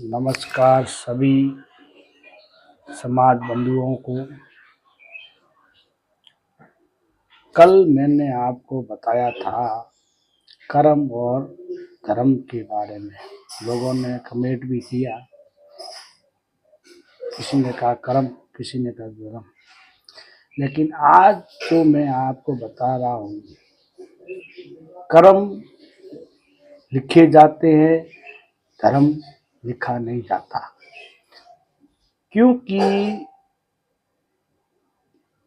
नमस्कार सभी समाज बंधुओं को। कल मैंने आपको बताया था कर्म और धर्म के बारे में। लोगों ने कमेंट भी किया, किसी ने कहा कर्म, किसी ने कहा धर्म। लेकिन आज जो मैं आपको बता रहा हूँ, कर्म लिखे जाते हैं, धर्म लिखा नहीं जाता। क्योंकि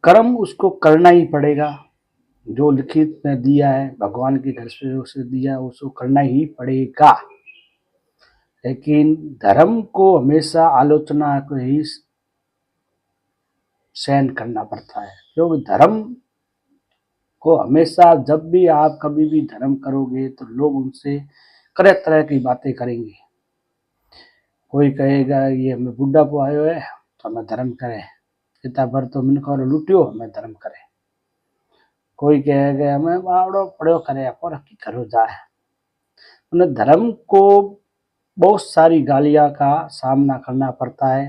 कर्म उसको करना ही पड़ेगा। जो लिखित में दिया है, भगवान की तरफ से उसे दिया, उसको करना ही पड़ेगा। लेकिन धर्म को हमेशा आलोचना को ही सहन करना पड़ता है, क्योंकि धर्म को हमेशा, जब भी आप कभी भी धर्म करोगे तो लोग उनसे तरह तरह की बातें करेंगे। कोई कहेगा ये हमें बुढ़ा को आयो है तो हमें धर्म करे, इतना भर तो मिनका लुटियो हमें धर्म करे। कोई कहेगा हमें बावड़ो पड़ो करे और की करो जाए। उन्हें धर्म को बहुत सारी गालियां का सामना करना पड़ता है,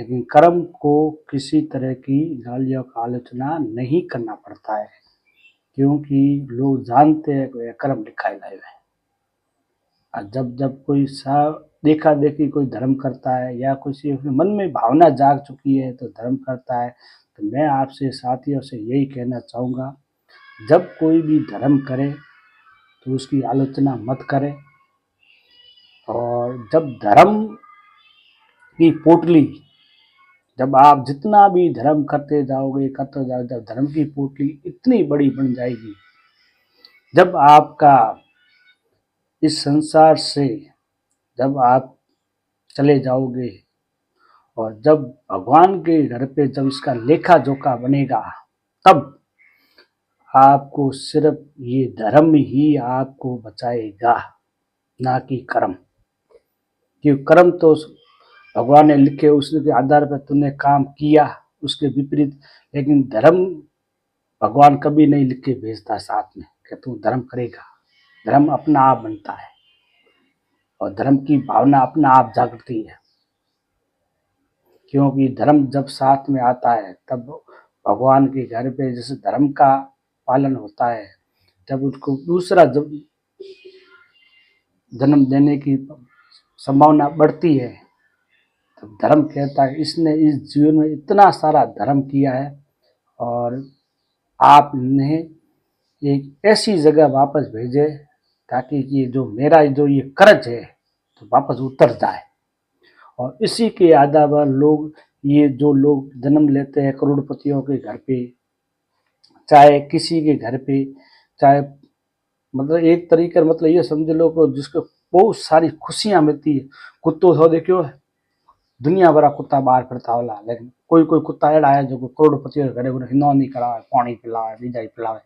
लेकिन कर्म को किसी तरह की गालियों का आलोचना नहीं करना पड़ता है, क्योंकि लोग जानते हैं कि कर्म लिखा है। और जब कोई देखा देखी कोई धर्म करता है या किसी मन में भावना जाग चुकी है तो धर्म करता है, तो मैं आपसे साथियों से यही कहना चाहूँगा, जब कोई भी धर्म करे तो उसकी आलोचना मत करें। और जब धर्म की पोटली, जब आप जितना भी धर्म करते जाओगे, जब धर्म की पोटली इतनी बड़ी बन जाएगी, जब आपका इस संसार से जब आप चले जाओगे और जब भगवान के घर पे जब इसका लेखा जोखा बनेगा, तब आपको सिर्फ ये धर्म ही आपको बचाएगा, ना कि कर्म। क्योंकि कर्म तो भगवान ने लिखे, उसके आधार पर तूने काम किया, उसके विपरीत। लेकिन धर्म भगवान कभी नहीं लिख के भेजता साथ में कि तू धर्म करेगा। धर्म अपना आप बनता है और धर्म की भावना अपना आप जागती है, क्योंकि धर्म जब साथ में आता है तब भगवान के घर पे जैसे धर्म का पालन होता है, जब उसको दूसरा जब जन्म देने की संभावना बढ़ती है, तब धर्म कहता है इसने इस जीवन में इतना सारा धर्म किया है और आप इन्हें एक ऐसी जगह वापस भेजे ताकि ये जो मेरा जो ये कर्ज है तो वापस उतर जाए। और इसी के आधार पर लोग, ये जो लोग जन्म लेते हैं करोड़पतियों के घर पे, चाहे किसी के घर पे, चाहे मतलब एक तरीके मतलब ये समझ लो को जिसको बहुत सारी खुशियां मिलती है। कुत्तों हो देखियो, दुनिया भरा कुत्ता बाहर फिरता होला, लेकिन कोई कोई कुत्ता एड़ा है जो करोड़पति घरे घरे हिंदो नहीं करावे, पानी पिलावे, बिजाई पिलावे,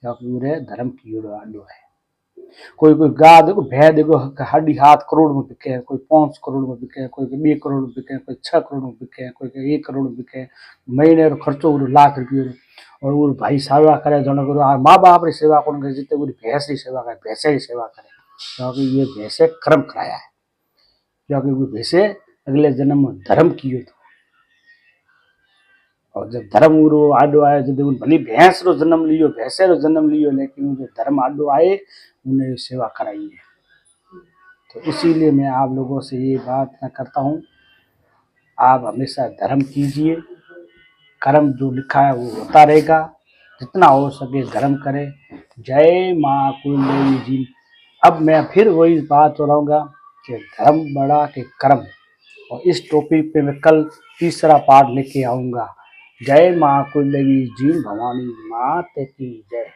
क्योंकि उरे धर्म की आडो है। कोई कोई गा देखो, भै देखो, हाडी 7 करोड़ में बिके, कोई 5 करोड़ में बिके, कोई 2 करोड़ में बिके, कोई 6 करोड़ में बिके, कोई 1 करोड़ में बिके। महीने खर्चो लाख रुपये। और वो भाई सेवा करे, जन करो माँ बाप री सेवा कौन करे, जितने पूरी भैंस की सेवा करे, भैंसे की सेवा करे, क्योंकि ये भैंसे कर्म कराया है, क्योंकि वो भैंसे अगले जन्म में धर्म कियो था। और जब धर्म उरो आडो आयो, जब भली भैंस रो जन्म लियो, भैंसे रो जन्म लियो, लेकिन जो धर्म आडो आए उन्हें सेवा कराई है। तो इसीलिए मैं आप लोगों से ये बात करता हूँ, आप हमेशा धर्म कीजिए। कर्म जो लिखा है वो होता रहेगा, जितना हो सके धर्म करें। जय माँ कुलदेवी जी। अब मैं फिर वही बात दोहराऊंगा कि धर्म बड़ा के कर्म, और इस टॉपिक पे मैं कल तीसरा पार्ट लेके आऊँगा। जय माँ कुलदेवी जी, भवानी मात की जय।